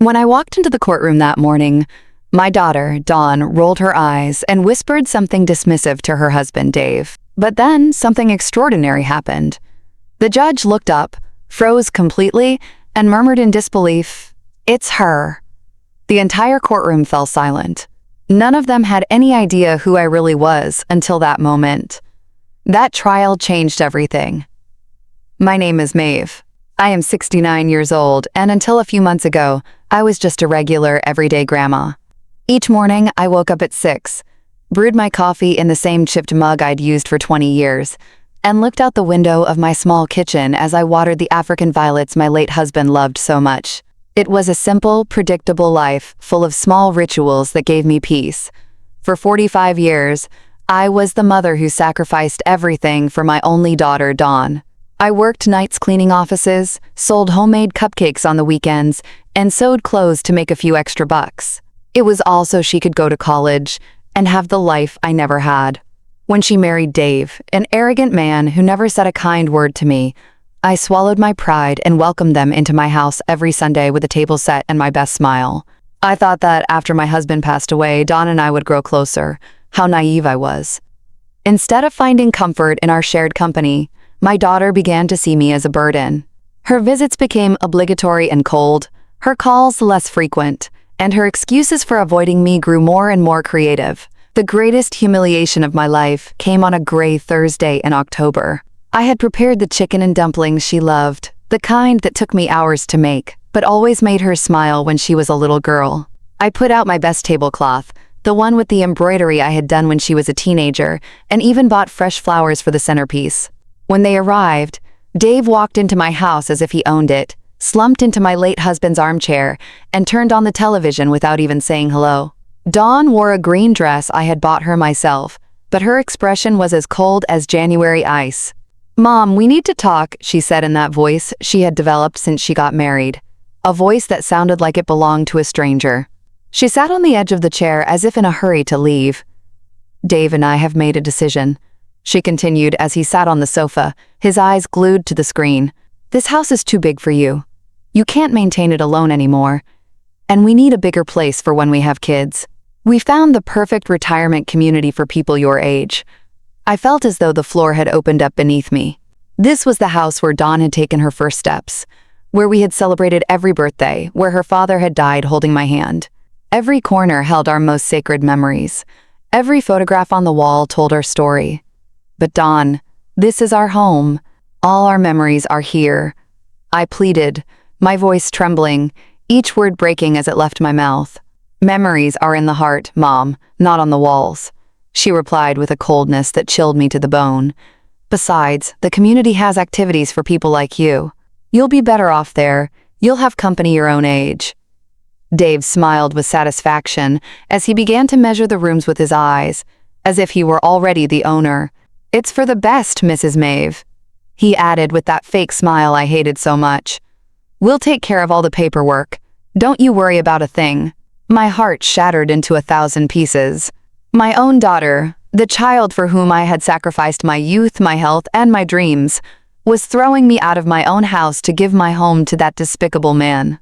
When I walked into the courtroom that morning, my daughter, Dawn, rolled her eyes and whispered something dismissive to her husband, Dave. But then something extraordinary happened. The judge looked up, froze completely, and murmured in disbelief, "It's her." The entire courtroom fell silent. None of them had any idea who I really was until that moment. That trial changed everything. My name is Maeve. I am 69 years old, and until a few months ago, I was just a regular, everyday grandma. Each morning, I woke up at 6, brewed my coffee in the same chipped mug I'd used for 20 years, and looked out the window of my small kitchen as I watered the African violets my late husband loved so much. It was a simple, predictable life full of small rituals that gave me peace. For 45 years, I was the mother who sacrificed everything for my only daughter, Dawn. I worked nights cleaning offices, sold homemade cupcakes on the weekends, and sewed clothes to make a few extra bucks. It was all so she could go to college and have the life I never had. When she married Dave, an arrogant man who never said a kind word to me, I swallowed my pride and welcomed them into my house every Sunday with a table set and my best smile. I thought that after my husband passed away, Dawn and I would grow closer. How naive I was. Instead of finding comfort in our shared company, my daughter began to see me as a burden. Her visits became obligatory and cold, her calls less frequent, and her excuses for avoiding me grew more and more creative. The greatest humiliation of my life came on a gray Thursday in October. I had prepared the chicken and dumplings she loved, the kind that took me hours to make, but always made her smile when she was a little girl. I put out my best tablecloth, the one with the embroidery I had done when she was a teenager, and even bought fresh flowers for the centerpiece. When they arrived, Dave walked into my house as if he owned it, slumped into my late husband's armchair, and turned on the television without even saying hello. Dawn wore a green dress I had bought her myself, but her expression was as cold as January ice. "Mom, we need to talk," she said in that voice she had developed since she got married, a voice that sounded like it belonged to a stranger. She sat on the edge of the chair as if in a hurry to leave. "Dave and I have made a decision," she continued as he sat on the sofa, his eyes glued to the screen. "This house is too big for you. You can't maintain it alone anymore. And we need a bigger place for when we have kids. We found the perfect retirement community for people your age." I felt as though the floor had opened up beneath me. This was the house where Dawn had taken her first steps, where we had celebrated every birthday, where her father had died holding my hand. Every corner held our most sacred memories. Every photograph on the wall told our story. "But Dawn, this is our home. All our memories are here," I pleaded, my voice trembling, each word breaking as it left my mouth. "Memories are in the heart, Mom, not on the walls," she replied with a coldness that chilled me to the bone. "Besides, the community has activities for people like you. You'll be better off there. You'll have company your own age." Dave smiled with satisfaction as he began to measure the rooms with his eyes, as if he were already the owner. "It's for the best, Mrs. Maeve," he added with that fake smile I hated so much. "We'll take care of all the paperwork. Don't you worry about a thing." My heart shattered into 1,000 pieces. My own daughter, the child for whom I had sacrificed my youth, my health, and my dreams, was throwing me out of my own house to give my home to that despicable man.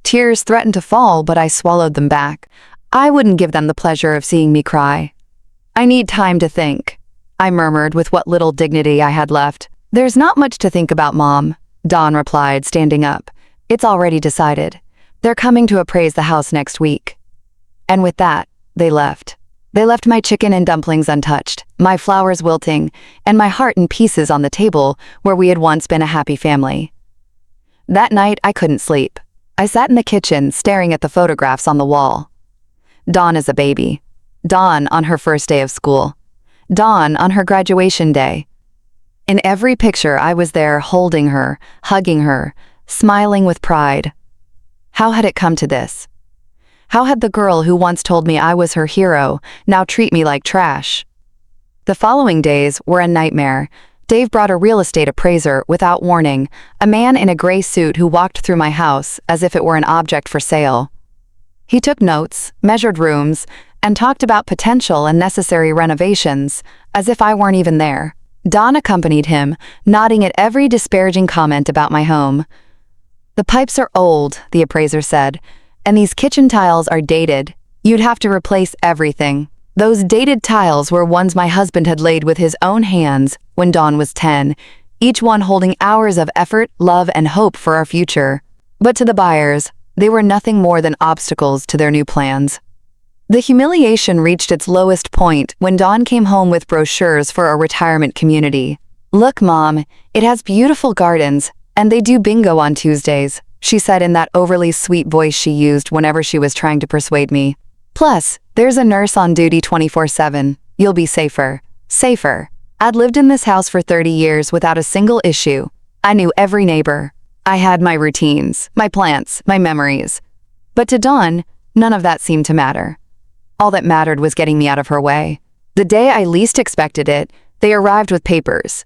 Tears threatened to fall, but I swallowed them back. I wouldn't give them the pleasure of seeing me cry. "I need time to think," I murmured with what little dignity I had left. "There's not much to think about, Mom," Dawn replied, standing up. "It's already decided. They're coming to appraise the house next week." And with that, they left. They left my chicken and dumplings untouched, my flowers wilting, and my heart in pieces on the table where we had once been a happy family. That night, I couldn't sleep. I sat in the kitchen staring at the photographs on the wall. Dawn as a baby. Dawn on her first day of school. Dawn on her graduation day. In every picture, I was there holding her, hugging her, smiling with pride. How had it come to this? How had the girl who once told me I was her hero now treat me like trash? The following days were a nightmare. Dave brought a real estate appraiser without warning, a man in a gray suit who walked through my house as if it were an object for sale. He took notes, measured rooms, and talked about potential and necessary renovations, as if I weren't even there. Dawn accompanied him, nodding at every disparaging comment about my home. "The pipes are old," the appraiser said, and these kitchen tiles are dated. You'd have to replace everything. Those dated tiles were ones my husband had laid with his own hands when Dawn was 10, each one holding hours of effort, love, and hope for our future. But to the buyers, they were nothing more than obstacles to their new plans. The humiliation reached its lowest point when Dawn came home with brochures for a retirement community. "Look, Mom, it has beautiful gardens, and they do bingo on Tuesdays," she said in that overly sweet voice she used whenever she was trying to persuade me. "Plus, there's a nurse on duty 24/7. You'll be safer." Safer. I'd lived in this house for 30 years without a single issue. I knew every neighbor. I had my routines, my plants, my memories. But to Dawn, none of that seemed to matter. All that mattered was getting me out of her way. The day I least expected it, they arrived with papers.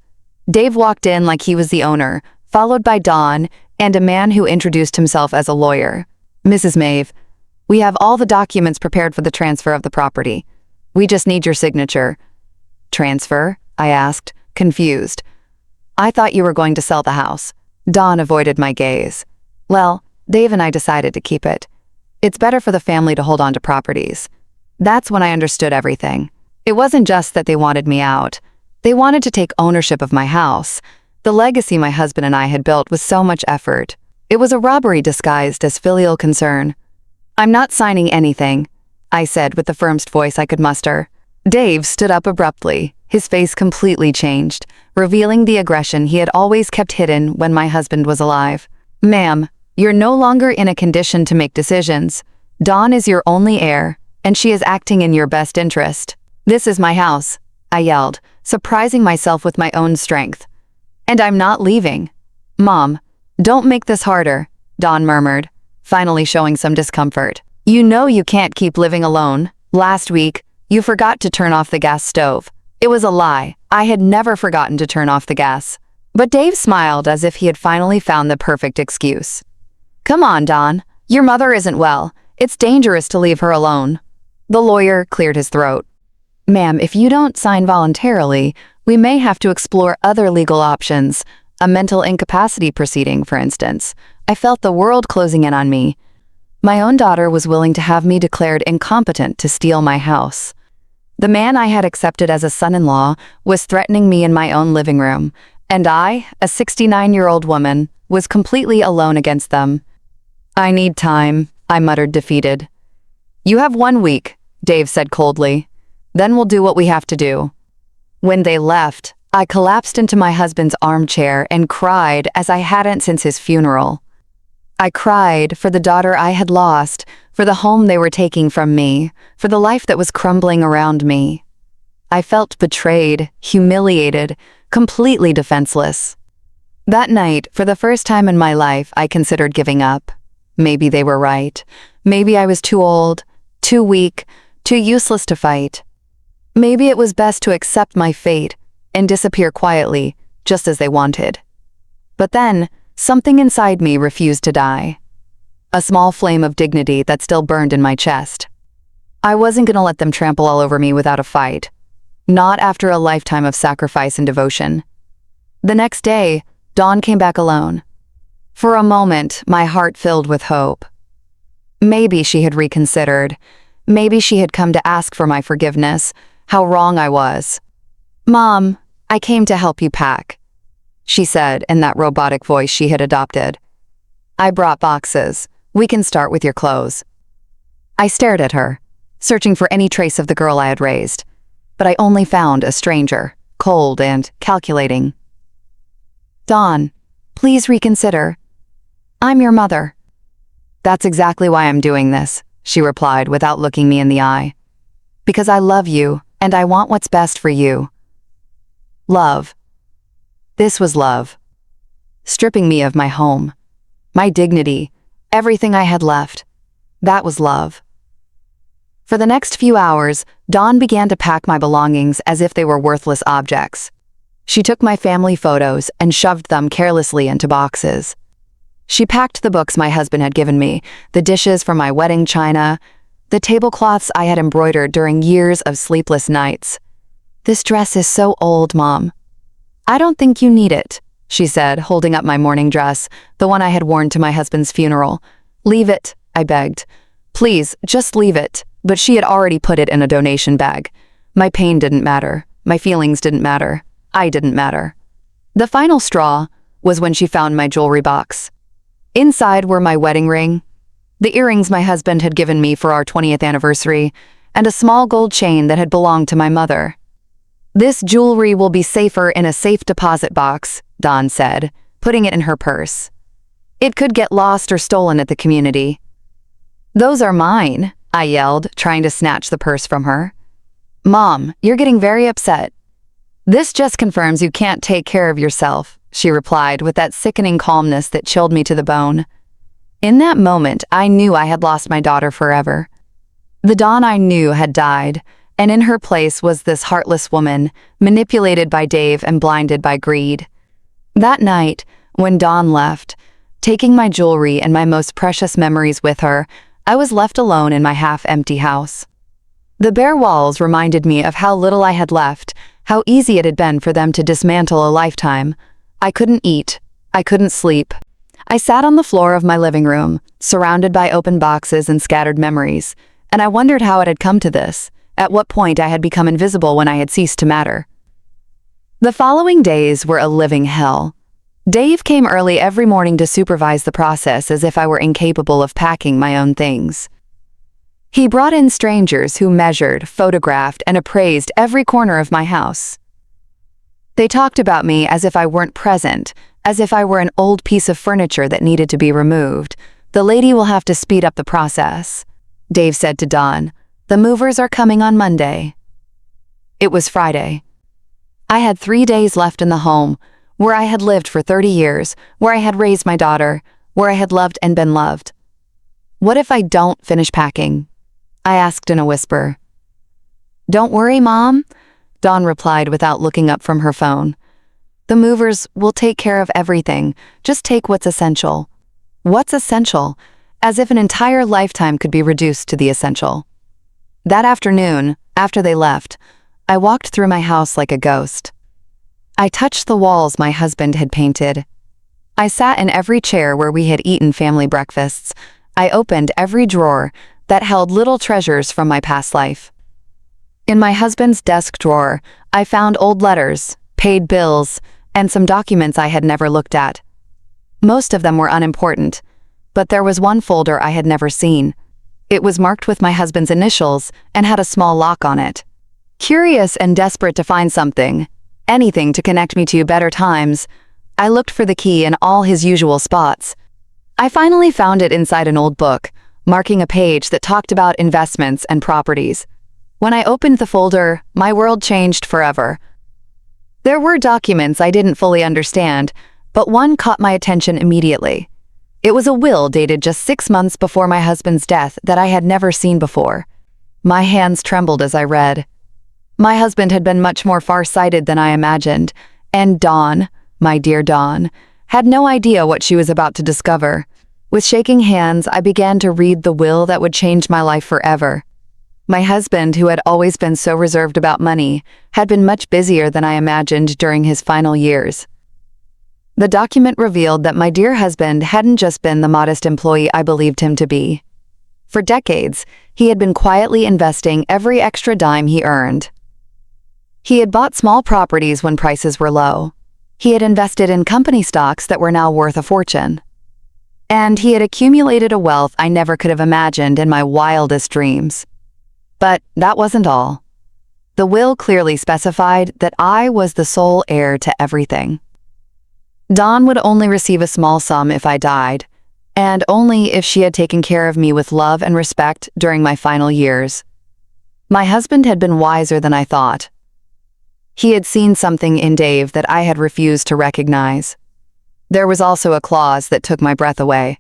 Dave walked in like he was the owner, followed by Dawn and a man who introduced himself as a lawyer. "Mrs. Maeve, we have all the documents prepared for the transfer of the property. We just need your signature." "Transfer?" I asked, confused. "I thought you were going to sell the house." Dawn avoided my gaze. "Well, Dave and I decided to keep it. It's better for the family to hold on to properties." That's when I understood everything. It wasn't just that they wanted me out. They wanted to take ownership of my house. The legacy my husband and I had built was so much effort. It was a robbery disguised as filial concern. "I'm not signing anything," I said with the firmest voice I could muster. Dave stood up abruptly, his face completely changed, revealing the aggression he had always kept hidden when my husband was alive. "Ma'am, you're no longer in a condition to make decisions. Dawn is your only heir, and she is acting in your best interest. This is my house," I yelled, surprising myself with my own strength. "And I'm not leaving." "Mom, don't make this harder," Dawn murmured, finally showing some discomfort. "You know you can't keep living alone. Last week, you forgot to turn off the gas stove." It was a lie. I had never forgotten to turn off the gas. But Dave smiled as if he had finally found the perfect excuse. "Come on, Dawn. Your mother isn't well. It's dangerous to leave her alone." The lawyer cleared his throat. "Ma'am, if you don't sign voluntarily, we may have to explore other legal options. A mental incapacity proceeding, for instance." I felt the world closing in on me. My own daughter was willing to have me declared incompetent to steal my house. The man I had accepted as a son-in-law was threatening me in my own living room, and I, a 69-year-old woman, was completely alone against them. "I need time," I muttered, defeated. "You have 1 week," Dave said coldly. "Then we'll do what we have to do." When they left, I collapsed into my husband's armchair and cried as I hadn't since his funeral. I cried for the daughter I had lost, for the home they were taking from me, for the life that was crumbling around me. I felt betrayed, humiliated, completely defenseless. That night, for the first time in my life, I considered giving up. Maybe they were right. Maybe I was too old, too weak, too useless to fight. Maybe it was best to accept my fate and disappear quietly, just as they wanted. But then, something inside me refused to die. A small flame of dignity that still burned in my chest. I wasn't gonna let them trample all over me without a fight. Not after a lifetime of sacrifice and devotion. The next day, Dawn came back alone. For a moment, my heart filled with hope. Maybe she had reconsidered. Maybe she had come to ask for my forgiveness, how wrong I was. "Mom, I came to help you pack," she said in that robotic voice she had adopted. "I brought boxes. We can start with your clothes." I stared at her, searching for any trace of the girl I had raised, but I only found a stranger, cold and calculating. "Dawn, please reconsider. I'm your mother." "That's exactly why I'm doing this," she replied without looking me in the eye. "Because I love you, and I want what's best for you." Love. This was love. Stripping me of my home, my dignity, everything I had left. That was love. For the next few hours, Dawn began to pack my belongings as if they were worthless objects. She took my family photos and shoved them carelessly into boxes. She packed the books my husband had given me, the dishes from my wedding china, the tablecloths I had embroidered during years of sleepless nights. "This dress is so old, Mom." "I don't think you need it," she said, holding up my mourning dress, the one I had worn to my husband's funeral. "Leave it," I begged. Please, just leave it. But she had already put it in a donation bag. My pain didn't matter. My feelings didn't matter. I didn't matter. The final straw was when she found my jewelry box. Inside were my wedding ring, the earrings my husband had given me for our 20th anniversary, and a small gold chain that had belonged to my mother. This jewelry will be safer in a safe deposit box, Dawn said, putting it in her purse. It could get lost or stolen at the community. Those are mine, I yelled, trying to snatch the purse from her. Mom, you're getting very upset. This just confirms you can't take care of yourself, she replied with that sickening calmness that chilled me to the bone. In that moment, I knew I had lost my daughter forever. The Dawn I knew had died, and in her place was this heartless woman, manipulated by Dave and blinded by greed. That night, when Dawn left, taking my jewelry and my most precious memories with her, I was left alone in my half-empty house. The bare walls reminded me of how little I had left, how easy it had been for them to dismantle a lifetime. I couldn't eat. I couldn't sleep. I sat on the floor of my living room, surrounded by open boxes and scattered memories, and I wondered how it had come to this, at what point I had become invisible when I had ceased to matter. The following days were a living hell. Dave came early every morning to supervise the process as if I were incapable of packing my own things. He brought in strangers who measured, photographed, and appraised every corner of my house. They talked about me as if I weren't present, as if I were an old piece of furniture that needed to be removed. The lady will have to speed up the process, Dave said to Dawn. The movers are coming on Monday. It was Friday. I had 3 days left in the home, where I had lived for 30 years, where I had raised my daughter, where I had loved and been loved. What if I don't finish packing? I asked in a whisper. Don't worry, Mom, Dawn replied without looking up from her phone. The movers will take care of everything. Just take what's essential. What's essential? As if an entire lifetime could be reduced to the essential. That afternoon, after they left, I walked through my house like a ghost. I touched the walls my husband had painted. I sat in every chair where we had eaten family breakfasts. I opened every drawer that held little treasures from my past life. In my husband's desk drawer, I found old letters, paid bills, and some documents I had never looked at. Most of them were unimportant, but there was one folder I had never seen. It was marked with my husband's initials and had a small lock on it. Curious and desperate to find something, anything to connect me to better times, I looked for the key in all his usual spots. I finally found it inside an old book, marking a page that talked about investments and properties. When I opened the folder, my world changed forever. There were documents I didn't fully understand, but one caught my attention immediately. It was a will dated just 6 months before my husband's death that I had never seen before. My hands trembled as I read. My husband had been much more far-sighted than I imagined, and Dawn, my dear Dawn, had no idea what she was about to discover. With shaking hands, I began to read the will that would change my life forever. My husband, who had always been so reserved about money, had been much busier than I imagined during his final years. The document revealed that my dear husband hadn't just been the modest employee I believed him to be. For decades, he had been quietly investing every extra dime he earned. He had bought small properties when prices were low. He had invested in company stocks that were now worth a fortune. And he had accumulated a wealth I never could have imagined in my wildest dreams. But that wasn't all. The will clearly specified that I was the sole heir to everything. Dawn would only receive a small sum if I died, and only if she had taken care of me with love and respect during my final years. My husband had been wiser than I thought. He had seen something in Dave that I had refused to recognize. There was also a clause that took my breath away.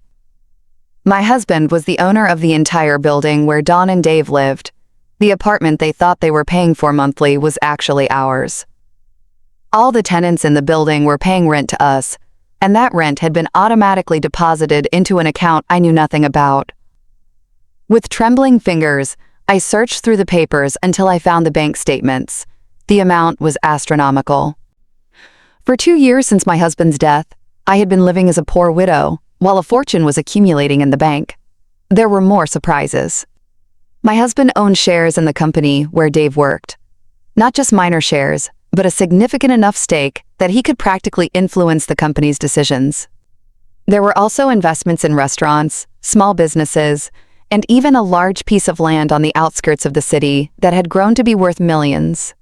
My husband was the owner of the entire building where Dawn and Dave lived. The apartment they thought they were paying for monthly was actually ours. All the tenants in the building were paying rent to us, and that rent had been automatically deposited into an account I knew nothing about. With trembling fingers, I searched through the papers until I found the bank statements. The amount was astronomical. For 2 years since my husband's death, I had been living as a poor widow, while a fortune was accumulating in the bank. there were more surprises. My husband owned shares in the company where Dave worked. Not just minor shares, but a significant enough stake that he could practically influence the company's decisions. There were also investments in restaurants, small businesses, and even a large piece of land on the outskirts of the city that had grown to be worth millions.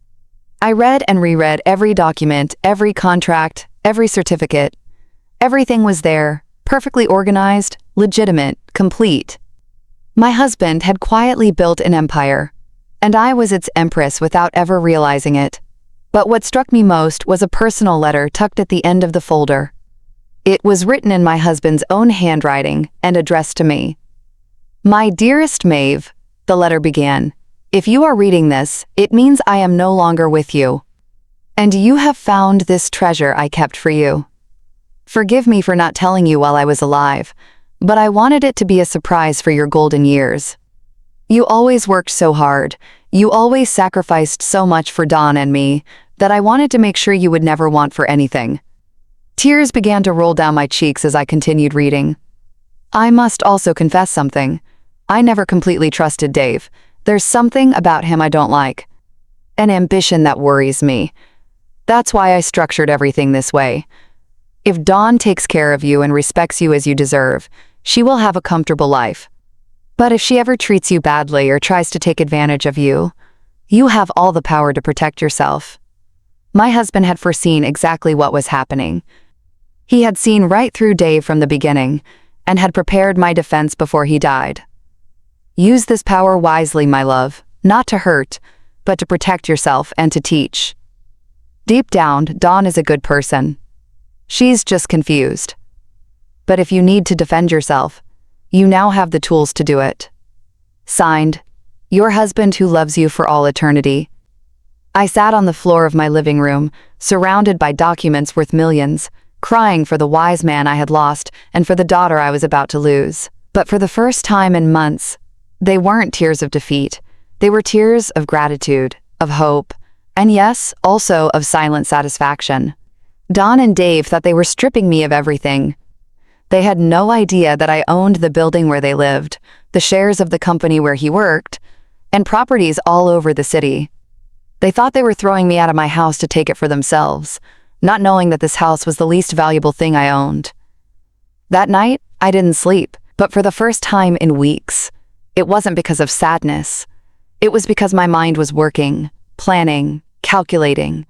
I read and reread every document, every contract, every certificate. Everything was there, perfectly organized, legitimate, complete. My husband had quietly built an empire, and I was its empress without ever realizing it. But what struck me most was a personal letter tucked at the end of the folder. It was written in my husband's own handwriting and addressed to me. "My dearest Maeve," the letter began, "if you are reading this, it means I am no longer with you. And you have found this treasure I kept for you. Forgive me for not telling you while I was alive, but I wanted it to be a surprise for your golden years. You always worked so hard, you always sacrificed so much for Dawn and me, that I wanted to make sure you would never want for anything." Tears began to roll down my cheeks as I continued reading. I must also confess something. I never completely trusted Dave. There's something about him I don't like. An ambition that worries me. That's why I structured everything this way. If Dawn takes care of you and respects you as you deserve, she will have a comfortable life. But if she ever treats you badly or tries to take advantage of you, you have all the power to protect yourself. My husband had foreseen exactly what was happening. He had seen right through Dave from the beginning and had prepared my defense before he died. Use this power wisely, my love, not to hurt, but to protect yourself and to teach. Deep down, Dawn is a good person. She's just confused. But if you need to defend yourself, you now have the tools to do it. Signed, your husband who loves you for all eternity. I sat on the floor of my living room, surrounded by documents worth millions, crying for the wise man I had lost and for the daughter I was about to lose. But for the first time in months, they weren't tears of defeat. They were tears of gratitude, of hope, and yes, also of silent satisfaction. Dawn and Dave thought they were stripping me of everything. They had no idea that I owned the building where they lived, the shares of the company where he worked, and properties all over the city. They thought they were throwing me out of my house to take it for themselves, not knowing that this house was the least valuable thing I owned. That night, I didn't sleep, but for the first time in weeks. It wasn't because of sadness. It was because my mind was working, planning, calculating.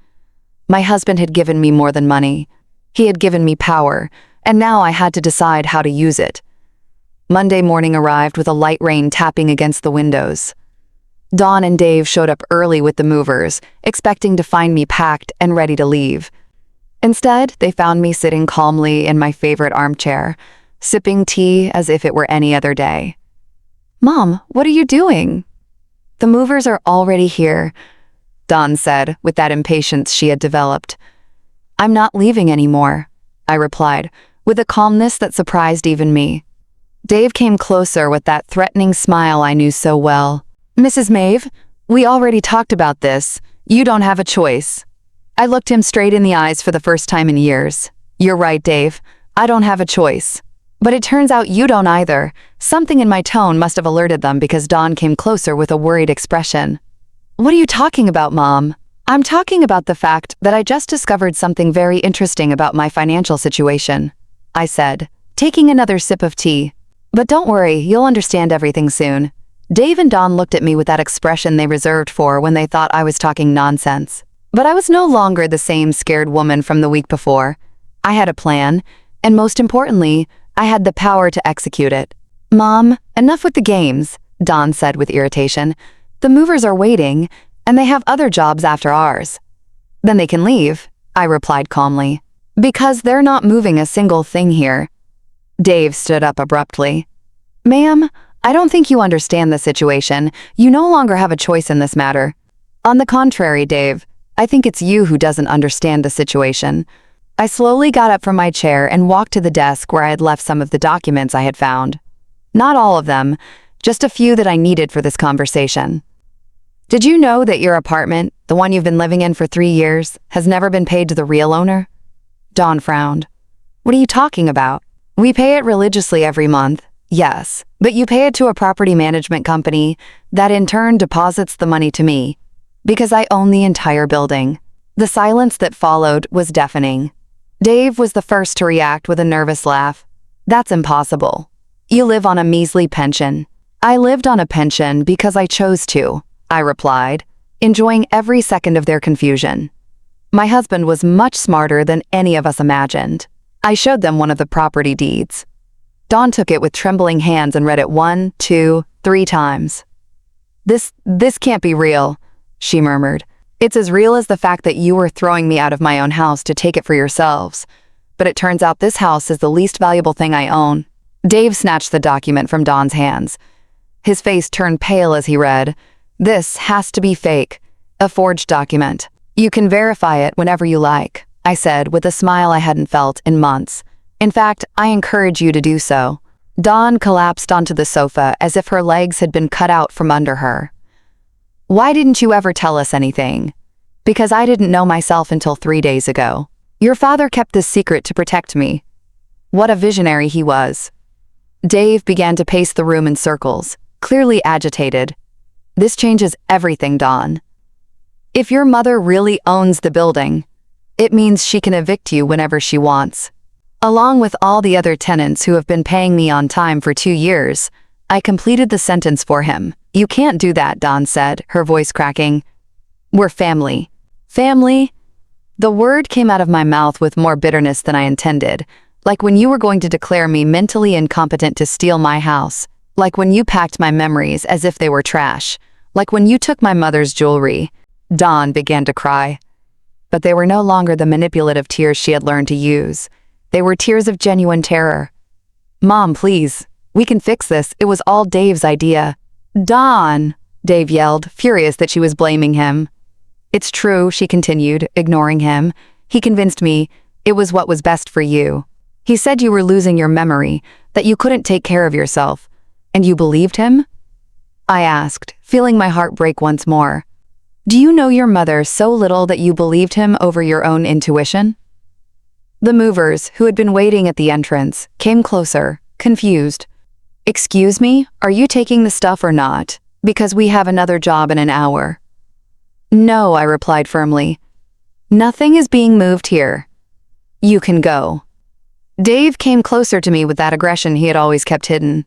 My husband had given me more than money. He had given me power, and now I had to decide how to use it. Monday morning arrived with a light rain tapping against the windows. Dawn and Dave showed up early with the movers, expecting to find me packed and ready to leave. Instead, they found me sitting calmly in my favorite armchair, sipping tea as if it were any other day. "Mom, what are you doing?" "The movers are already here," Dawn said with that impatience she had developed. "I'm not leaving anymore," I replied, with a calmness that surprised even me. Dave came closer with that threatening smile I knew so well. "Mrs. Maeve, we already talked about this. You don't have a choice." I looked him straight in the eyes for the first time in years. "You're right, Dave. I don't have a choice. But it turns out you don't either." Something in my tone must have alerted them because Dawn came closer with a worried expression. "What are you talking about, Mom?" "I'm talking about the fact that I just discovered something very interesting about my financial situation," I said, taking another sip of tea. "But don't worry, you'll understand everything soon." Dave and Dawn looked at me with that expression they reserved for when they thought I was talking nonsense. But I was no longer the same scared woman from the week before. I had a plan, and most importantly, I had the power to execute it. "Mom, enough with the games," Dawn said with irritation. "The movers are waiting, and they have other jobs after ours." "Then they can leave," I replied calmly. "Because they're not moving a single thing here." Dave stood up abruptly. "Ma'am, I don't think you understand the situation. You no longer have a choice in this matter." "On the contrary, Dave, I think it's you who doesn't understand the situation." I slowly got up from my chair and walked to the desk where I had left some of the documents I had found. Not all of them, just a few that I needed for this conversation. "Did you know that your apartment, the one you've been living in for 3 years, has never been paid to the real owner?" Dawn frowned. "What are you talking about?" "We pay it religiously every month, yes, But you pay it to a property management company that in turn deposits the money to me, because I own the entire building. The silence that followed was deafening. Dave was the first to react with a nervous laugh. That's impossible. You live on a measly pension. I lived on a pension because I chose to, I replied, enjoying every second of their confusion. My husband was much smarter than any of us imagined. I showed them one of the property deeds. Dawn took it with trembling hands and read it 1, 2, 3 times. This can't be real, she murmured. It's as real as the fact that you were throwing me out of my own house to take it for yourselves. But it turns out this house is the least valuable thing I own. Dave snatched the document from Dawn's hands. His face turned pale as he read, "This has to be fake. A forged document. You can verify it whenever you like," I said with a smile I hadn't felt in months. "In fact, I encourage you to do so." Dawn collapsed onto the sofa as if her legs had been cut out from under her. "Why didn't you ever tell us anything?" "Because I didn't know myself until 3 days ago. Your father kept this secret to protect me." What a visionary he was. Dave began to pace the room in circles, clearly agitated. "This changes everything, Dawn. If your mother really owns the building, it means she can evict you whenever she wants. Along with all the other tenants who have been paying me on time for 2 years, I completed the sentence for him." "You can't do that," Dawn said, her voice cracking. "We're family." "Family?" The word came out of my mouth with more bitterness than I intended, like when you were going to declare me mentally incompetent to steal my house, like when you packed my memories as if they were trash, like when you took my mother's jewelry. Dawn began to cry. But they were no longer the manipulative tears she had learned to use. They were tears of genuine terror. "Mom, please. We can fix this. It was all Dave's idea." "Dawn!" Dave yelled, furious that she was blaming him. "It's true," she continued, ignoring him. "He convinced me it was what was best for you. He said you were losing your memory, that you couldn't take care of yourself. And you believed him?" I asked, feeling my heart break once more. "Do you know your mother so little that you believed him over your own intuition?" The movers, who had been waiting at the entrance, came closer, confused. "Excuse me, are you taking the stuff or not? Because we have another job in an hour." "No," I replied firmly. "Nothing is being moved here. You can go." Dave came closer to me with that aggression he had always kept hidden.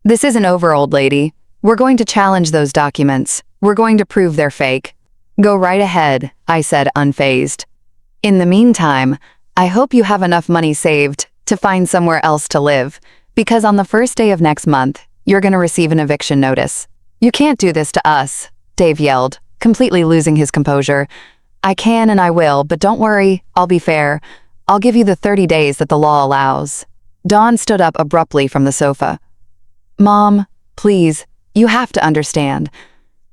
"This isn't over, old lady. We're going to challenge those documents. We're going to prove they're fake." "Go right ahead," I said, unfazed. "In the meantime, I hope you have enough money saved to find somewhere else to live, because on the first day of next month, you're going to receive an eviction notice." "You can't do this to us," Dave yelled, completely losing his composure. "I can and I will, but don't worry, I'll be fair. I'll give you the 30 days that the law allows." Dawn stood up abruptly from the sofa. "Mom, please, you have to understand.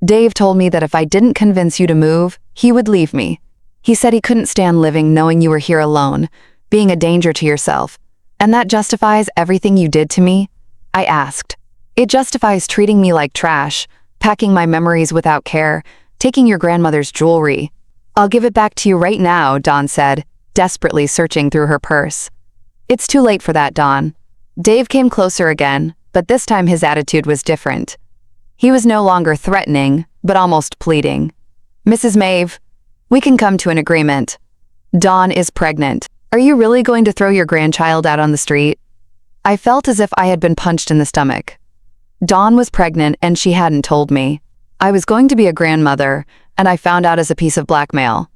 Dave told me that if I didn't convince you to move, he would leave me. He said he couldn't stand living knowing you were here alone, being a danger to yourself. And that justifies everything you did to me?" I asked. "It justifies treating me like trash, packing my memories without care, taking your grandmother's jewelry." "I'll give it back to you right now," Dawn said, desperately searching through her purse. "It's too late for that, Dawn." Dave came closer again, but this time his attitude was different. He was no longer threatening, but almost pleading. "Mrs. Maeve, we can come to an agreement. Dawn is pregnant. Are you really going to throw your grandchild out on the street?" I felt as if I had been punched in the stomach. Dawn was pregnant and she hadn't told me. I was going to be a grandmother, and I found out as a piece of blackmail.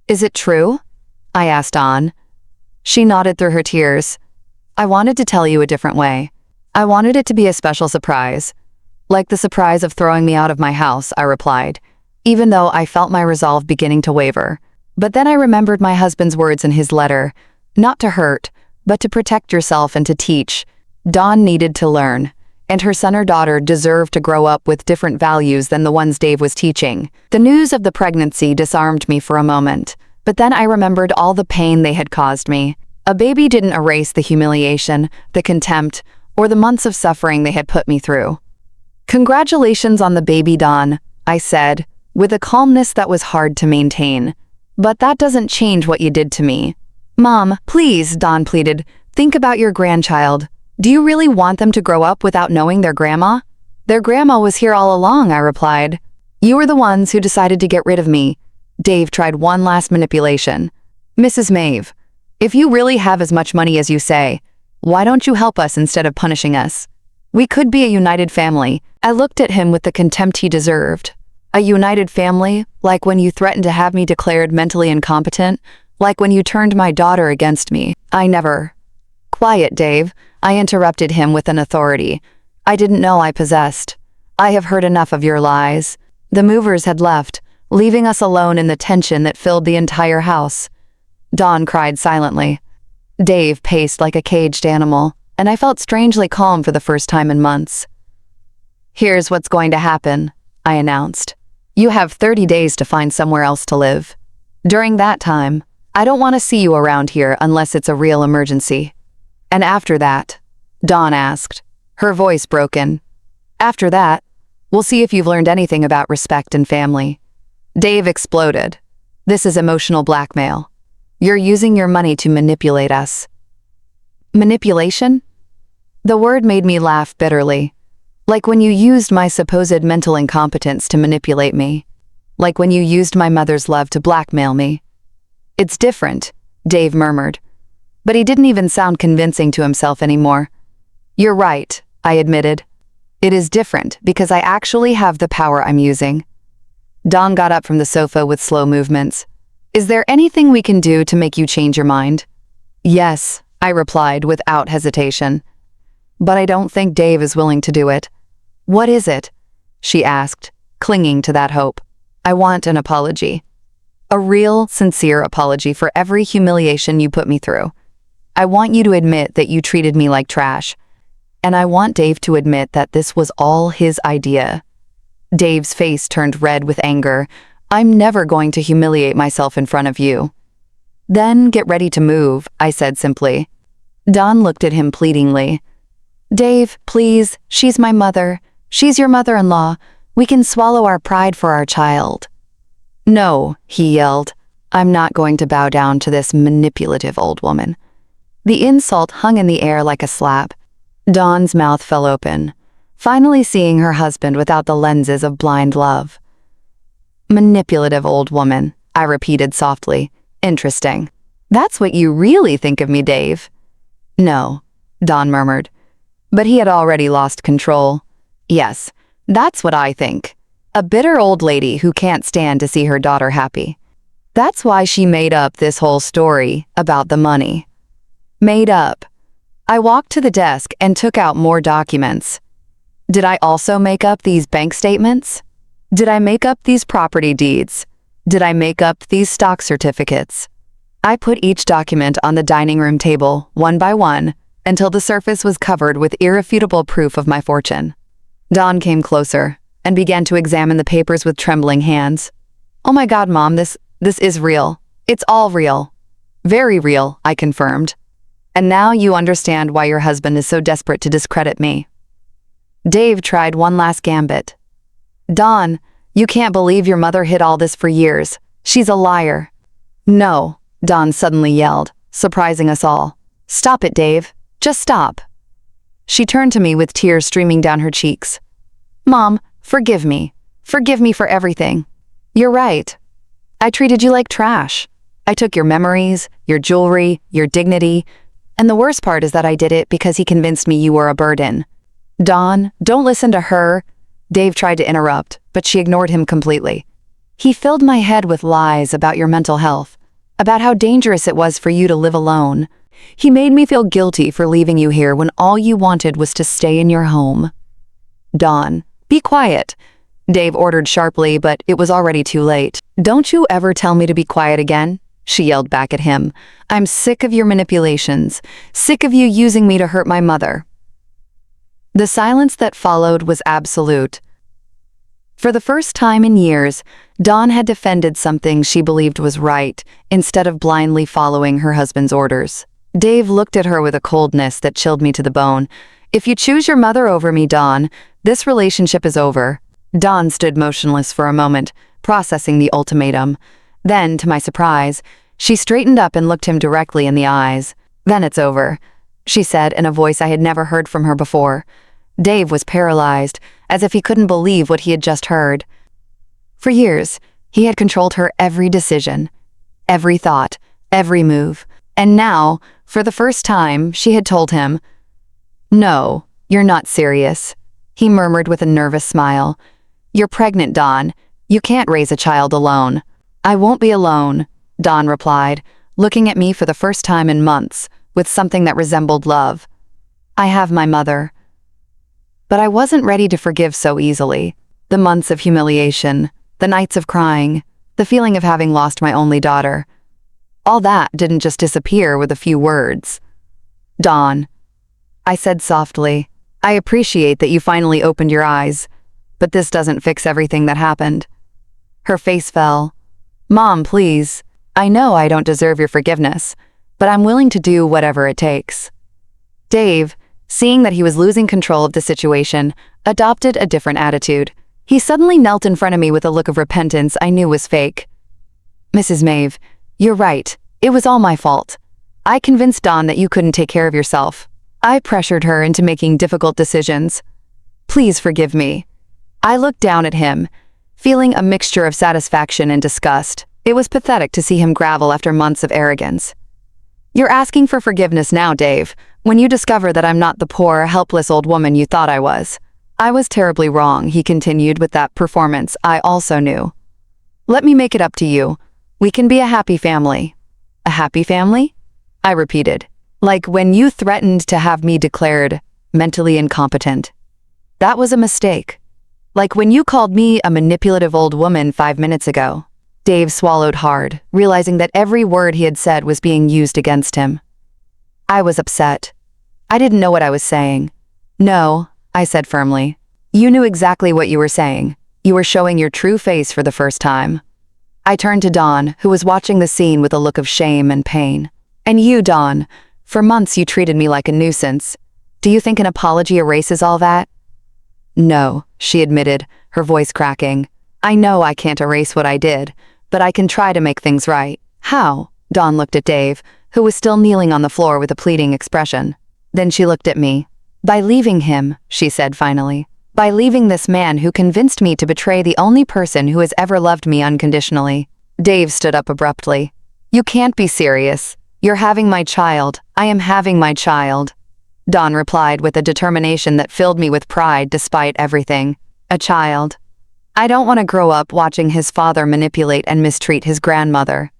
"Is it true?" I asked Dawn. She nodded through her tears. "I wanted to tell you a different way. I wanted it to be a special surprise. Like the surprise of throwing me out of my house," I replied, even though I felt my resolve beginning to waver. But then I remembered my husband's words in his letter, not to hurt, but to protect yourself and to teach. Dawn needed to learn, and her son or daughter deserved to grow up with different values than the ones Dave was teaching. The news of the pregnancy disarmed me for a moment, but then I remembered all the pain they had caused me. A baby didn't erase the humiliation, the contempt, or the months of suffering they had put me through. "Congratulations on the baby, Dawn," I said, with a calmness that was hard to maintain. "But that doesn't change what you did to me." "Mom, please," Dawn pleaded, "think about your grandchild. Do you really want them to grow up without knowing their grandma? Their grandma was here all along, I replied. You were the ones who decided to get rid of me. Dave tried one last manipulation. Mrs. Maeve, if you really have as much money as you say, why don't you help us instead of punishing us? We could be a united family. I looked at him with the contempt he deserved. A united family, like when you threatened to have me declared mentally incompetent, like when you turned my daughter against me. I never. Quiet, Dave, I interrupted him with an authority I didn't know I possessed. I have heard enough of your lies. The movers had left, leaving us alone in the tension that filled the entire house. Dawn cried silently. Dave paced like a caged animal, and I felt strangely calm for the first time in months. Here's what's going to happen, I announced. You have 30 days to find somewhere else to live. During that time, I don't want to see you around here unless it's a real emergency. And after that, Dawn asked, her voice broken. After that, we'll see if you've learned anything about respect and family. Dave exploded. This is emotional blackmail. You're using your money to manipulate us. Manipulation? The word made me laugh bitterly. Like when you used my supposed mental incompetence to manipulate me. Like when you used my mother's love to blackmail me. It's different, Dave murmured. But he didn't even sound convincing to himself anymore. You're right, I admitted. It is different because I actually have the power I'm using. Dawn got up from the sofa with slow movements. Is there anything we can do to make you change your mind? Yes, I replied without hesitation. But I don't think Dave is willing to do it. What is it? She asked, clinging to that hope. I want an apology. A real, sincere apology for every humiliation you put me through. I want you to admit that you treated me like trash. And I want Dave to admit that this was all his idea. Dave's face turned red with anger. I'm never going to humiliate myself in front of you. Then get ready to move, I said simply. Dawn looked at him pleadingly. Dave, please, she's my mother. She's your mother-in-law. We can swallow our pride for our child. No, he yelled. I'm not going to bow down to this manipulative old woman. The insult hung in the air like a slap. Dawn's mouth fell open, finally seeing her husband without the lenses of blind love. Manipulative old woman, I repeated softly. Interesting. That's what you really think of me, Dave. No, Dawn murmured. But he had already lost control. Yes, that's what I think. A bitter old lady who can't stand to see her daughter happy. That's why she made up this whole story about the money. Made up. I walked to the desk and took out more documents. Did I also make up these bank statements? Did I make up these property deeds? Did I make up these stock certificates? I put each document on the dining room table, one by one, until the surface was covered with irrefutable proof of my fortune. Dawn came closer and began to examine the papers with trembling hands. Oh my God, Mom, this is real. It's all real. Very real, I confirmed. And now you understand why your husband is so desperate to discredit me. Dave tried one last gambit. Dawn, you can't believe your mother hid all this for years. She's a liar. No, Dawn suddenly yelled, surprising us all. Stop it, Dave. Just stop. She turned to me with tears streaming down her cheeks. Mom, forgive me. Forgive me for everything. You're right. I treated you like trash. I took your memories, your jewelry, your dignity, and the worst part is that I did it because he convinced me you were a burden. Dawn, don't listen to her. Dave tried to interrupt, but she ignored him completely. He filled my head with lies about your mental health, about how dangerous it was for you to live alone. He made me feel guilty for leaving you here when all you wanted was to stay in your home. Dawn, be quiet, Dave ordered sharply, but it was already too late. Don't you ever tell me to be quiet again, she yelled back at him. I'm sick of your manipulations, sick of you using me to hurt my mother. The silence that followed was absolute. For the first time in years, Dawn had defended something she believed was right, instead of blindly following her husband's orders. Dave looked at her with a coldness that chilled me to the bone. If you choose your mother over me, Dawn, this relationship is over. Dawn stood motionless for a moment, processing the ultimatum. Then, to my surprise, she straightened up and looked him directly in the eyes. Then it's over. she said in a voice I had never heard from her before. Dave was paralyzed, as if he couldn't believe what he had just heard. For years, he had controlled her every decision, every thought, every move, and now, for the first time, she had told him, "No, you're not serious," he murmured with a nervous smile. "You're pregnant, Dawn. You can't raise a child alone." "I won't be alone," Dawn replied, looking at me for the first time in months, with something that resembled love. "I have my mother." But I wasn't ready to forgive so easily. The months of humiliation, the nights of crying, the feeling of having lost my only daughter. All that didn't just disappear with a few words. "Dawn," I said softly, "I appreciate that you finally opened your eyes, but this doesn't fix everything that happened." Her face fell. "Mom, please. I know I don't deserve your forgiveness, but I'm willing to do whatever it takes." Dave, seeing that he was losing control of the situation, adopted a different attitude. He suddenly knelt in front of me with a look of repentance I knew was fake. "Mrs. Maeve, you're right. It was all my fault. I convinced Dawn that you couldn't take care of yourself. I pressured her into making difficult decisions. Please forgive me." I looked down at him, feeling a mixture of satisfaction and disgust. It was pathetic to see him gravel after months of arrogance. "You're asking for forgiveness now, Dave, when you discover that I'm not the poor, helpless old woman you thought I was." "I was terribly wrong," he continued with that performance I also knew. "Let me make it up to you. We can be a happy family." "A happy family?" I repeated. "Like when you threatened to have me declared mentally incompetent. That was a mistake. Like when you called me a manipulative old woman 5 minutes ago." Dave swallowed hard, realizing that every word he had said was being used against him. I was upset. I didn't know what I was saying. "No," I said firmly. "You knew exactly what you were saying. You were showing your true face for the first time." I turned to Dawn, who was watching the scene with a look of shame and pain. "And you, Dawn, for months you treated me like a nuisance. Do you think an apology erases all that?" "No," she admitted, her voice cracking. "I know I can't erase what I did, but I can try to make things right." "How?" Dawn looked at Dave, who was still kneeling on the floor with a pleading expression. Then she looked at me. "By leaving him," she said finally. "By leaving this man who convinced me to betray the only person who has ever loved me unconditionally." Dave stood up abruptly. "You can't be serious. You're having my child. I am having my child." Dawn replied with a determination that filled me with pride despite everything. "A child. I don't want to grow up watching his father manipulate and mistreat his grandmother."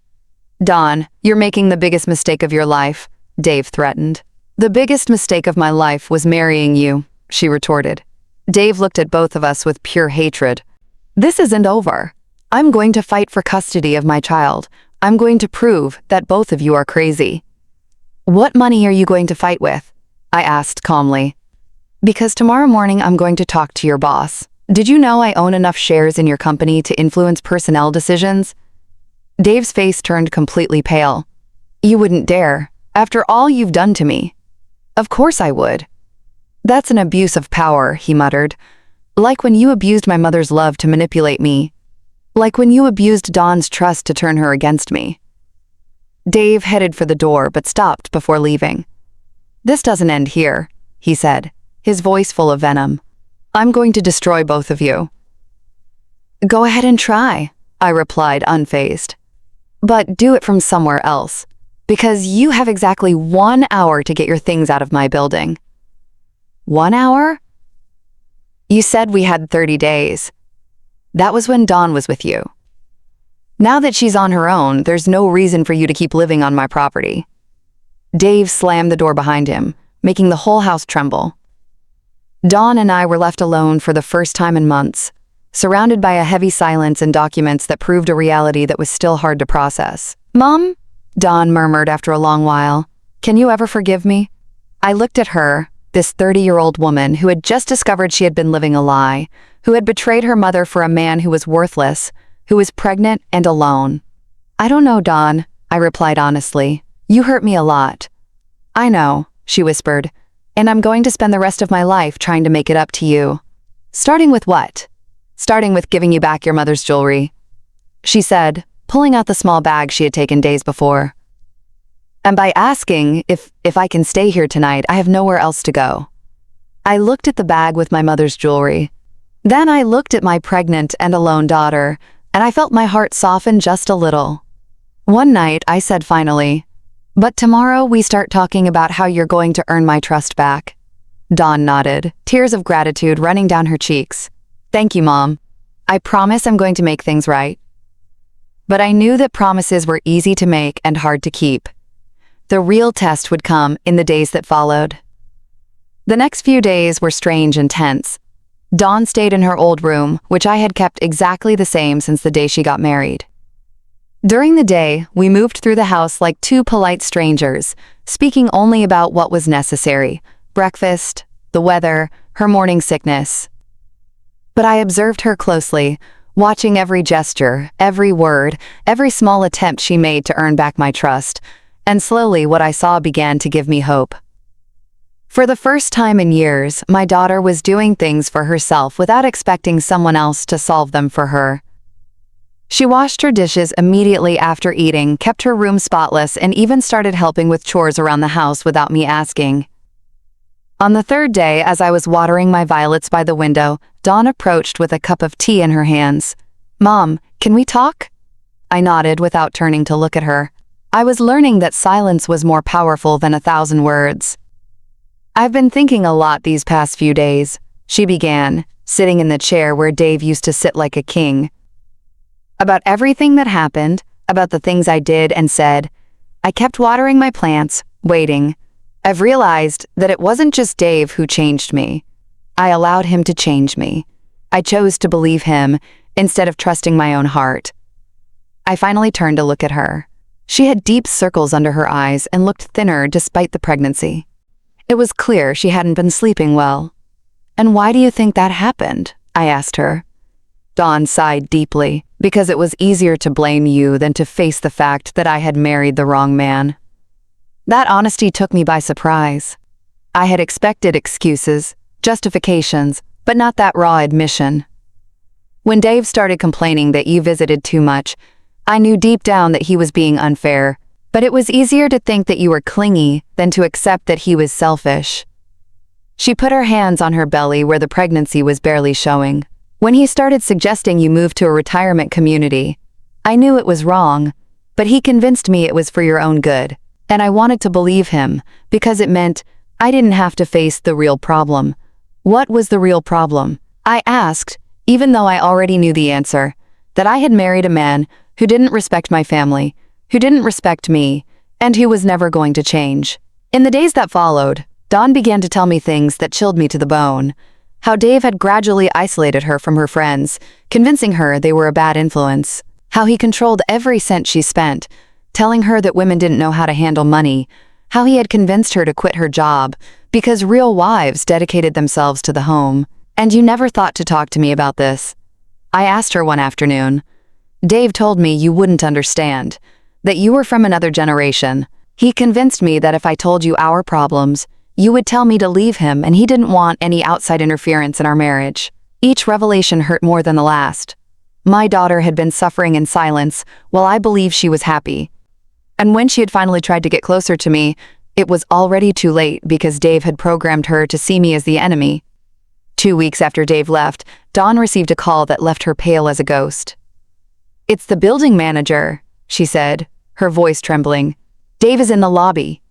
"Dawn, you're making the biggest mistake of your life," Dave threatened. "The biggest mistake of my life was marrying you," she retorted. Dave looked at both of us with pure hatred. "This isn't over. I'm going to fight for custody of my child. I'm going to prove that both of you are crazy." "What money are you going to fight with?" I asked calmly. "Because tomorrow morning I'm going to talk to your boss. Did you know I own enough shares in your company to influence personnel decisions?" Dave's face turned completely pale. "You wouldn't dare, after all you've done to me." "Of course I would." "That's an abuse of power," he muttered. "Like when you abused my mother's love to manipulate me. Like when you abused Dawn's trust to turn her against me." Dave headed for the door but stopped before leaving. "This doesn't end here," he said, his voice full of venom. "I'm going to destroy both of you." "Go ahead and try," I replied unfazed. "But do it from somewhere else, because you have exactly 1 hour to get your things out of my building." 1 hour? You said we had 30 days. That was when Dawn was with you. Now that she's on her own, there's no reason for you to keep living on my property. Dave slammed the door behind him, making the whole house tremble. Dawn and I were left alone for the first time in months, surrounded by a heavy silence and documents that proved a reality that was still hard to process. "Mom?" Dawn murmured after a long while. "Can you ever forgive me?" I looked at her, this 30-year-old woman who had just discovered she had been living a lie, who had betrayed her mother for a man who was worthless, who was pregnant and alone. "I don't know, Dawn," I replied honestly. "You hurt me a lot." "I know," she whispered, "and I'm going to spend the rest of my life trying to make it up to you." "Starting with what?" "Starting with giving you back your mother's jewelry," she said, pulling out the small bag she had taken days before. And by asking if I can stay here tonight, I have nowhere else to go. I looked at the bag with my mother's jewelry. Then I looked at my pregnant and alone daughter, and I felt my heart soften just a little. One night, I said finally, "But tomorrow we start talking about how you're going to earn my trust back." Dawn nodded, tears of gratitude running down her cheeks. "Thank you, Mom. I promise I'm going to make things right." But I knew that promises were easy to make and hard to keep. The real test would come in the days that followed. The next few days were strange and tense. Dawn stayed in her old room, which I had kept exactly the same since the day she got married. During the day, we moved through the house like two polite strangers, speaking only about what was necessary: breakfast, the weather, her morning sickness. But I observed her closely, watching every gesture, every word, every small attempt she made to earn back my trust, and slowly what I saw began to give me hope. For the first time in years, my daughter was doing things for herself without expecting someone else to solve them for her. She washed her dishes immediately after eating, kept her room spotless, and even started helping with chores around the house without me asking. On the third day, as I was watering my violets by the window, Dawn approached with a cup of tea in her hands. "Mom, can we talk?" I nodded without turning to look at her. I was learning that silence was more powerful than 1,000 words. "I've been thinking a lot these past few days," she began, sitting in the chair where Dave used to sit like a king. "About everything that happened, about the things I did and said. I kept watering my plants, waiting. I've realized that it wasn't just Dave who changed me. I allowed him to change me. I chose to believe him instead of trusting my own heart." I finally turned to look at her. She had deep circles under her eyes and looked thinner despite the pregnancy. It was clear she hadn't been sleeping well. "And why do you think that happened?" I asked her. Dawn sighed deeply, "Because it was easier to blame you than to face the fact that I had married the wrong man." That honesty took me by surprise. I had expected excuses, justifications, but not that raw admission. "When Dave started complaining that you visited too much, I knew deep down that he was being unfair, but it was easier to think that you were clingy than to accept that he was selfish." She put her hands on her belly where the pregnancy was barely showing. "When he started suggesting you move to a retirement community, I knew it was wrong, but he convinced me it was for your own good, and I wanted to believe him because it meant I didn't have to face the real problem." "What was the real problem?" I asked, even though I already knew the answer, that I had married a man who didn't respect my family, who didn't respect me, and who was never going to change. In the days that followed, Dawn began to tell me things that chilled me to the bone. How Dave had gradually isolated her from her friends, convincing her they were a bad influence. How he controlled every cent she spent, telling her that women didn't know how to handle money. How he had convinced her to quit her job because real wives dedicated themselves to the home. "And you never thought to talk to me about this?" I asked her one afternoon. "Dave told me you wouldn't understand, that you were from another generation. He convinced me that if I told you our problems, you would tell me to leave him, and he didn't want any outside interference in our marriage." Each revelation hurt more than the last. My daughter had been suffering in silence while I believed she was happy. And when she had finally tried to get closer to me, it was already too late because Dave had programmed her to see me as the enemy. 2 weeks after Dave left, Dawn received a call that left her pale as a ghost. "It's the building manager," she said, her voice trembling. "Dave is in the lobby.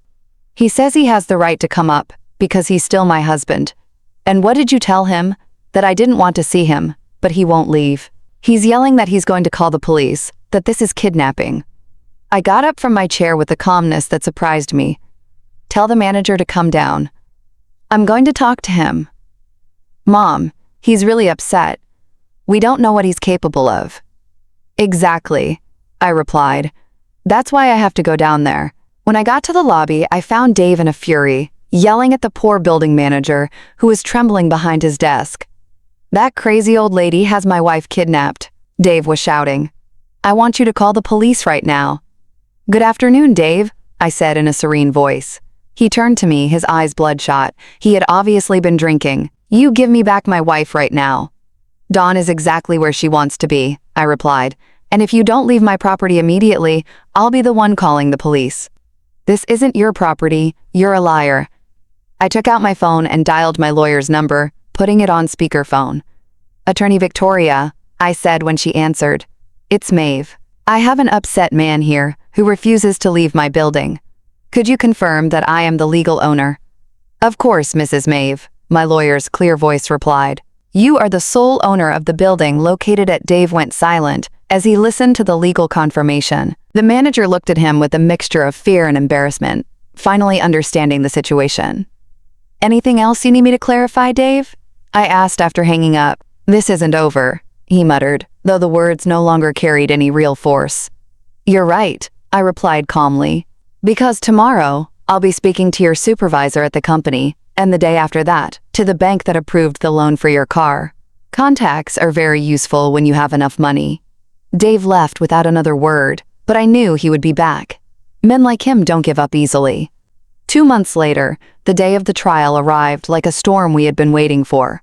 He says he has the right to come up because he's still my husband. And what did you tell him? That I didn't want to see him, but he won't leave. He's yelling that he's going to call the police, that this is kidnapping." I got up from my chair with a calmness that surprised me. "Tell the manager to come down. I'm going to talk to him." "Mom, he's really upset. We don't know what he's capable of." "Exactly," I replied. "That's why I have to go down there." When I got to the lobby, I found Dave in a fury, yelling at the poor building manager, who was trembling behind his desk. "That crazy old lady has my wife kidnapped," Dave was shouting. "I want you to call the police right now." "Good afternoon, Dave," I said in a serene voice. He turned to me, his eyes bloodshot. He had obviously been drinking. "You give me back my wife right now." "Dawn is exactly where she wants to be," I replied. "And if you don't leave my property immediately, I'll be the one calling the police." This isn't your property. You're a liar. I took out my phone and dialed my lawyer's number, putting it on speakerphone. Attorney Victoria, I said when she answered. It's Maeve. I have an upset man here who refuses to leave my building. Could you confirm that I am the legal owner? Of course, Mrs. Maeve, my lawyer's clear voice replied. You are the sole owner of the building located at. Dave went silent as he listened to the legal confirmation. The manager looked at him with a mixture of fear and embarrassment, finally understanding the situation. Anything else you need me to clarify, Dave? I asked after hanging up. This isn't over, he muttered, though the words no longer carried any real force. You're right, I replied calmly. Because tomorrow, I'll be speaking to your supervisor at the company, and the day after that, to the bank that approved the loan for your car. Contacts are very useful when you have enough money. Dave left without another word, but I knew he would be back. Men like him don't give up easily. 2 months later, the day of the trial arrived like a storm we had been waiting for.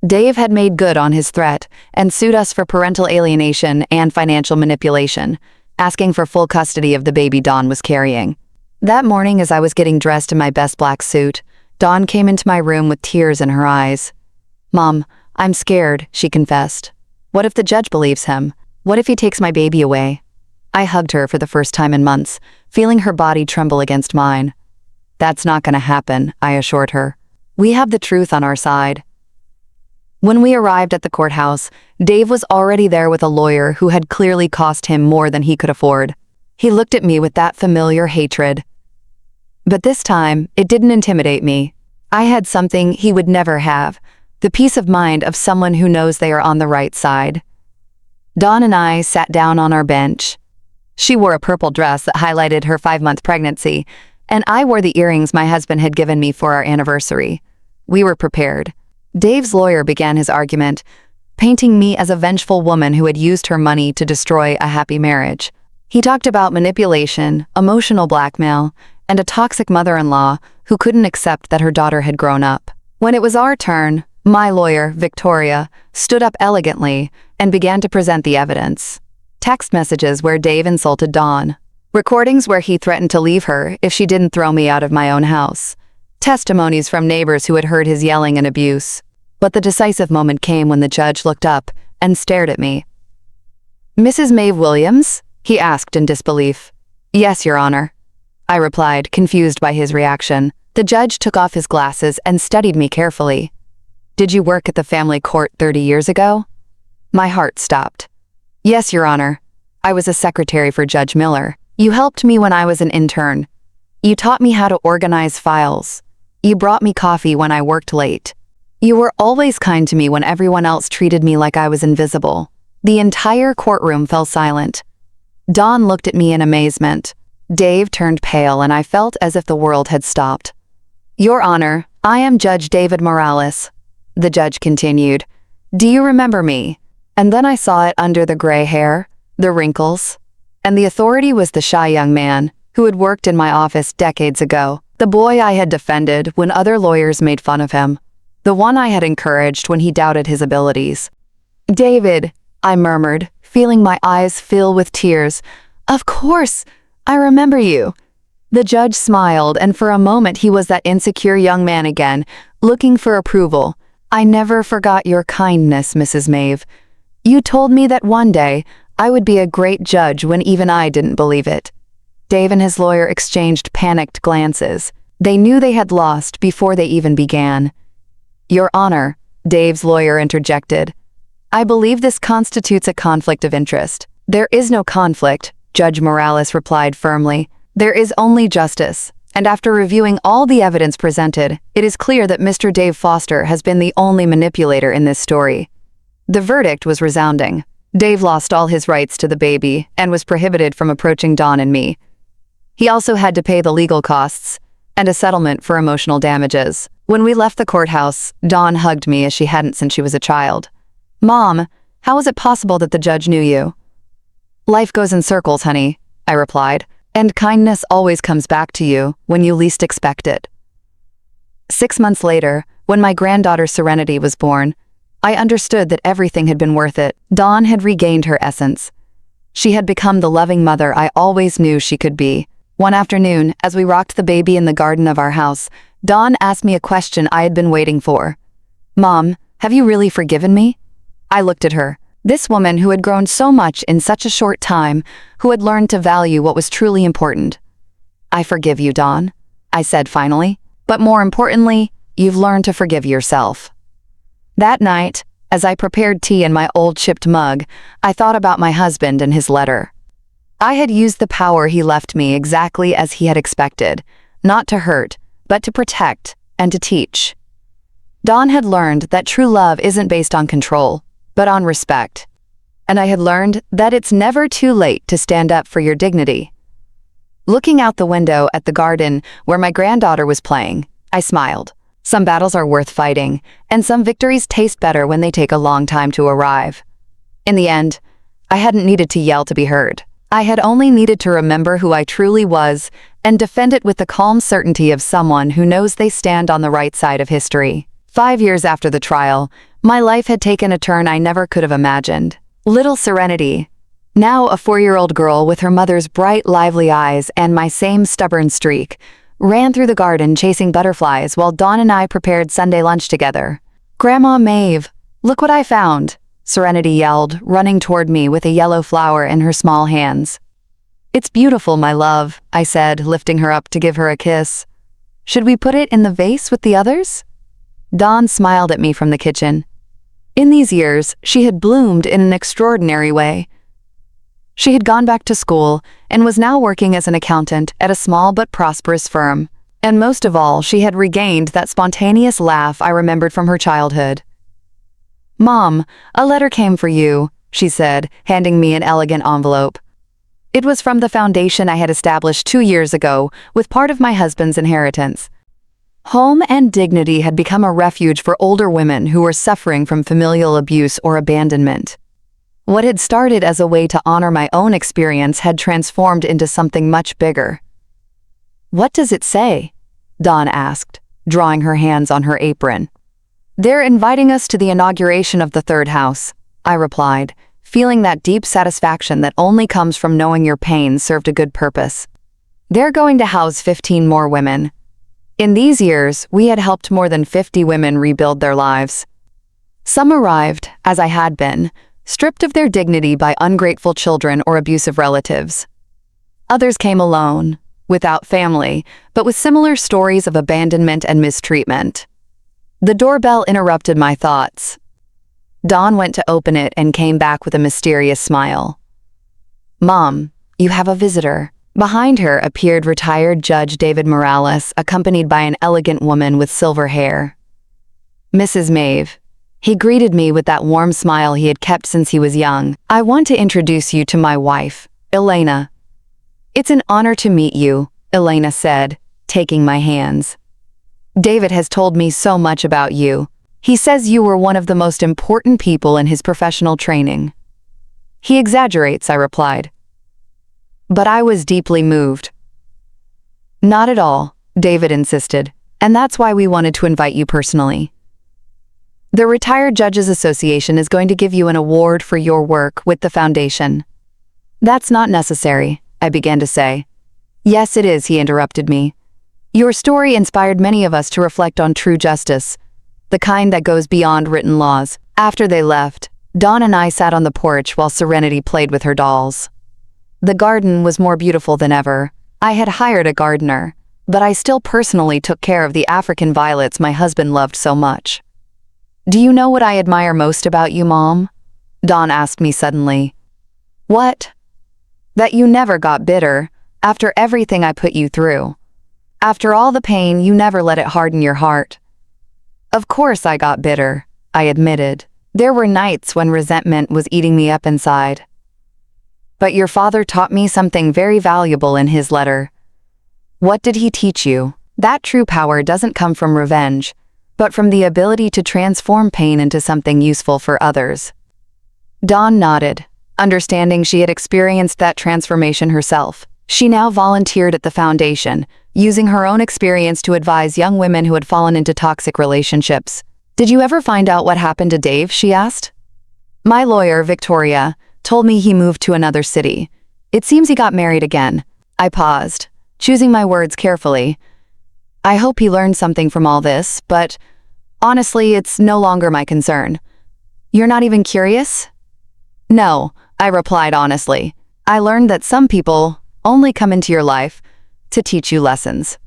Dave had made good on his threat and sued us for parental alienation and financial manipulation, asking for full custody of the baby Dawn was carrying. That morning, as I was getting dressed in my best black suit, Dawn came into my room with tears in her eyes. Mom, I'm scared, she confessed. What if the judge believes him? What if he takes my baby away? I hugged her for the first time in months, feeling her body tremble against mine. That's not going to happen, I assured her. We have the truth on our side. When we arrived at the courthouse, Dave was already there with a lawyer who had clearly cost him more than he could afford. He looked at me with that familiar hatred. But this time, it didn't intimidate me. I had something he would never have, the peace of mind of someone who knows they are on the right side. Dawn and I sat down on our bench. She wore a purple dress that highlighted her 5-month pregnancy, and I wore the earrings my husband had given me for our anniversary. We were prepared. Dave's lawyer began his argument, painting me as a vengeful woman who had used her money to destroy a happy marriage. He talked about manipulation, emotional blackmail, and a toxic mother-in-law who couldn't accept that her daughter had grown up. When it was our turn, my lawyer, Victoria, stood up elegantly and began to present the evidence. Text messages where Dave insulted Dawn. Recordings where he threatened to leave her if she didn't throw me out of my own house. Testimonies from neighbors who had heard his yelling and abuse. But the decisive moment came when the judge looked up and stared at me. Mrs. Maeve Williams? He asked in disbelief. Yes, Your Honor, I replied, confused by his reaction. The judge took off his glasses and studied me carefully. Did you work at the family court 30 years ago? My heart stopped. Yes, Your Honor. I was a secretary for Judge Miller. You helped me when I was an intern. You taught me how to organize files. You brought me coffee when I worked late. You were always kind to me when everyone else treated me like I was invisible. The entire courtroom fell silent. Dawn looked at me in amazement. Dave turned pale and I felt as if the world had stopped. Your Honor, I am Judge David Morales. The judge continued. Do you remember me? And then I saw it under the gray hair, the wrinkles. And the authority was the shy young man who had worked in my office decades ago. The boy I had defended when other lawyers made fun of him. The one I had encouraged when he doubted his abilities. David, I murmured, feeling my eyes fill with tears. Of course, I remember you. The judge smiled, and for a moment he was that insecure young man again, looking for approval. I never forgot your kindness, Mrs. Maeve. You told me that one day I would be a great judge when even I didn't believe it. Dave and his lawyer exchanged panicked glances. They knew they had lost before they even began. Your Honor, Dave's lawyer interjected. I believe this constitutes a conflict of interest. There is no conflict, Judge Morales replied firmly. There is only justice. And after reviewing all the evidence presented, it is clear that Mr. Dave Foster has been the only manipulator in this story. The verdict was resounding. Dave lost all his rights to the baby and was prohibited from approaching Dawn and me. He also had to pay the legal costs and a settlement for emotional damages. When we left the courthouse, Dawn hugged me as she hadn't since she was a child. Mom, how is it possible that the judge knew you? Life goes in circles, honey, I replied, and kindness always comes back to you when you least expect it. 6 months later, when my granddaughter Serenity was born, I understood that everything had been worth it. Dawn had regained her essence. She had become the loving mother I always knew she could be. One afternoon, as we rocked the baby in the garden of our house, Dawn asked me a question I had been waiting for. "Mom, have you really forgiven me?" I looked at her. This woman who had grown so much in such a short time, who had learned to value what was truly important. "I forgive you, Dawn," I said finally. "But more importantly, you've learned to forgive yourself." That night, as I prepared tea in my old chipped mug, I thought about my husband and his letter. I had used the power he left me exactly as he had expected, not to hurt, but to protect and to teach. Dawn had learned that true love isn't based on control, but on respect. And I had learned that it's never too late to stand up for your dignity. Looking out the window at the garden where my granddaughter was playing, I smiled. Some battles are worth fighting, and some victories taste better when they take a long time to arrive. In the end, I hadn't needed to yell to be heard. I had only needed to remember who I truly was and defend it with the calm certainty of someone who knows they stand on the right side of history. 5 years after the trial, my life had taken a turn I never could have imagined. Little Serenity, now a 4-year-old girl with her mother's bright, lively eyes and my same stubborn streak, ran through the garden chasing butterflies while Dawn and I prepared Sunday lunch together. "Grandma Maeve, look what I found," Serenity yelled, running toward me with a yellow flower in her small hands. "It's beautiful, my love," I said, lifting her up to give her a kiss. "Should we put it in the vase with the others?" Dawn smiled at me from the kitchen. In these years, she had bloomed in an extraordinary way. She had gone back to school and was now working as an accountant at a small but prosperous firm. And most of all, she had regained that spontaneous laugh I remembered from her childhood. "Mom, a letter came for you," she said, handing me an elegant envelope. It was from the foundation I had established 2 years ago with part of my husband's inheritance. Home and Dignity had become a refuge for older women who were suffering from familial abuse or abandonment. What had started as a way to honor my own experience had transformed into something much bigger. "What does it say?" Dawn asked, drawing her hands on her apron. "They're inviting us to the inauguration of the third house," I replied, feeling that deep satisfaction that only comes from knowing your pain served a good purpose. "They're going to house 15 more women. In these years, we had helped more than 50 women rebuild their lives. Some arrived, as I had been, stripped of their dignity by ungrateful children or abusive relatives. Others came alone, without family, but with similar stories of abandonment and mistreatment." The doorbell interrupted my thoughts. Dawn went to open it and came back with a mysterious smile. "Mom, you have a visitor." Behind her appeared retired Judge David Morales, accompanied by an elegant woman with silver hair. "Mrs. Maeve." He greeted me with that warm smile he had kept since he was young. "I want to introduce you to my wife, Elena." "It's an honor to meet you," Elena said, taking my hands. "David has told me so much about you. He says you were one of the most important people in his professional training." "He exaggerates," I replied. But I was deeply moved. "Not at all," David insisted, "and that's why we wanted to invite you personally. The Retired Judges Association is going to give you an award for your work with the foundation." "That's not necessary," I began to say. "Yes, it is," he interrupted me. "Your story inspired many of us to reflect on true justice, the kind that goes beyond written laws." After they left, Dawn and I sat on the porch while Serenity played with her dolls. The garden was more beautiful than ever. I had hired a gardener, but I still personally took care of the African violets my husband loved so much. "Do you know what I admire most about you, Mom?" Dawn asked me suddenly. "What?" "That you never got bitter, after everything I put you through. After all the pain, you never let it harden your heart." "Of course I got bitter," I admitted. "There were nights when resentment was eating me up inside. But your father taught me something very valuable in his letter." "What did he teach you?" "That true power doesn't come from revenge, but from the ability to transform pain into something useful for others." Dawn nodded, understanding she had experienced that transformation herself. She now volunteered at the foundation, using her own experience to advise young women who had fallen into toxic relationships. "Did you ever find out what happened to Dave?" she asked. "My lawyer, Victoria, told me he moved to another city. It seems he got married again." I paused. choosing my words carefully. I hope he learned something from all this, but honestly, it's no longer my concern. You're not even curious? No, I replied honestly. I learned that some people only come into your life to teach you lessons.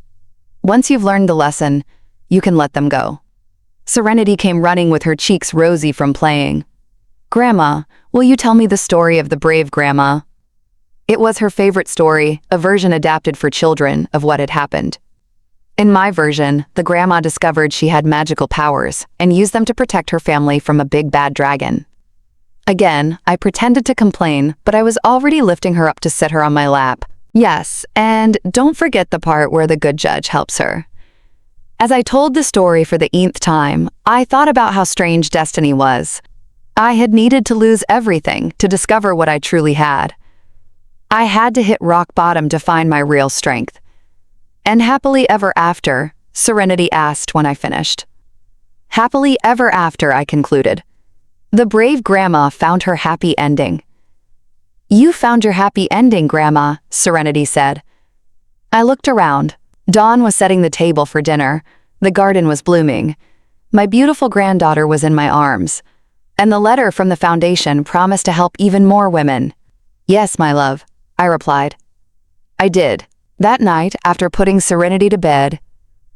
Once you've learned the lesson, you can let them go. Serenity came running with her cheeks rosy from playing. Grandma, will you tell me the story of the brave grandma? It was her favorite story, a version adapted for children of what had happened. In my version, the grandma discovered she had magical powers and used them to protect her family from a big bad dragon. Again, I pretended to complain, but I was already lifting her up to sit her on my lap. Yes, and don't forget the part where the good judge helps her. As I told the story for the nth time, I thought about how strange destiny was. I had needed to lose everything to discover what I truly had. I had to hit rock bottom to find my real strength. And happily ever after, Serenity asked when I finished. Happily ever after, I concluded. The brave grandma found her happy ending. You found your happy ending, Grandma, Serenity said. I looked around. Dawn was setting the table for dinner. The garden was blooming. My beautiful granddaughter was in my arms. And the letter from the foundation promised to help even more women. Yes, my love, I replied. I did. That night, after putting Serenity to bed,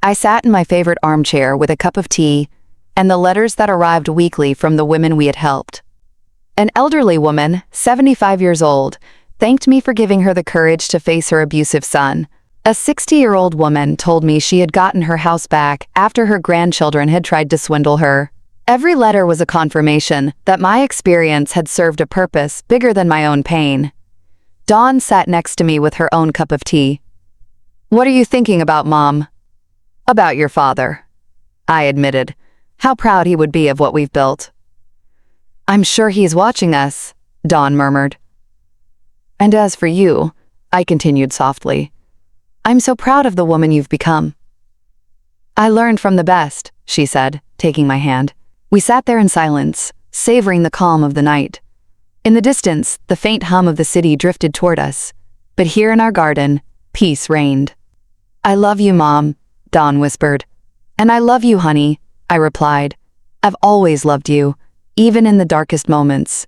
I sat in my favorite armchair with a cup of tea and the letters that arrived weekly from the women we had helped. An elderly woman, 75 years old, thanked me for giving her the courage to face her abusive son. A 60-year-old woman told me she had gotten her house back after her grandchildren had tried to swindle her. Every letter was a confirmation that my experience had served a purpose bigger than my own pain. Dawn sat next to me with her own cup of tea. What are you thinking about, Mom? About your father, I admitted. How proud he would be of what we've built. I'm sure he's watching us, Dawn murmured. And as for you, I continued softly, I'm so proud of the woman you've become. I learned from the best, she said, taking my hand. We sat there in silence, savoring the calm of the night. In the distance, the faint hum of the city drifted toward us, but here in our garden, peace reigned. I love you, Mom, Dawn whispered. And I love you, honey, I replied. I've always loved you, even in the darkest moments.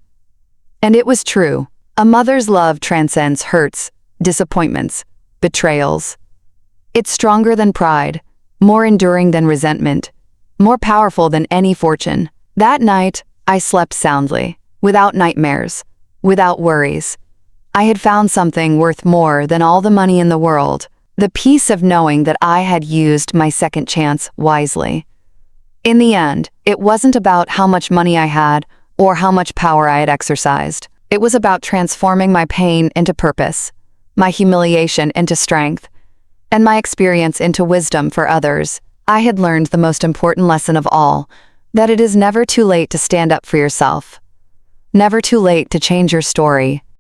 And it was true. A mother's love transcends hurts, disappointments, betrayals. It's stronger than pride, more enduring than resentment, more powerful than any fortune. That night, I slept soundly, without nightmares, without worries. I had found something worth more than all the money in the world, the peace of knowing that I had used my second chance wisely. In the end, it wasn't about how much money I had or how much power I had exercised. It was about transforming my pain into purpose, my humiliation into strength, and my experience into wisdom for others. I had learned the most important lesson of all, that it is never too late to stand up for yourself. Never too late to change your story.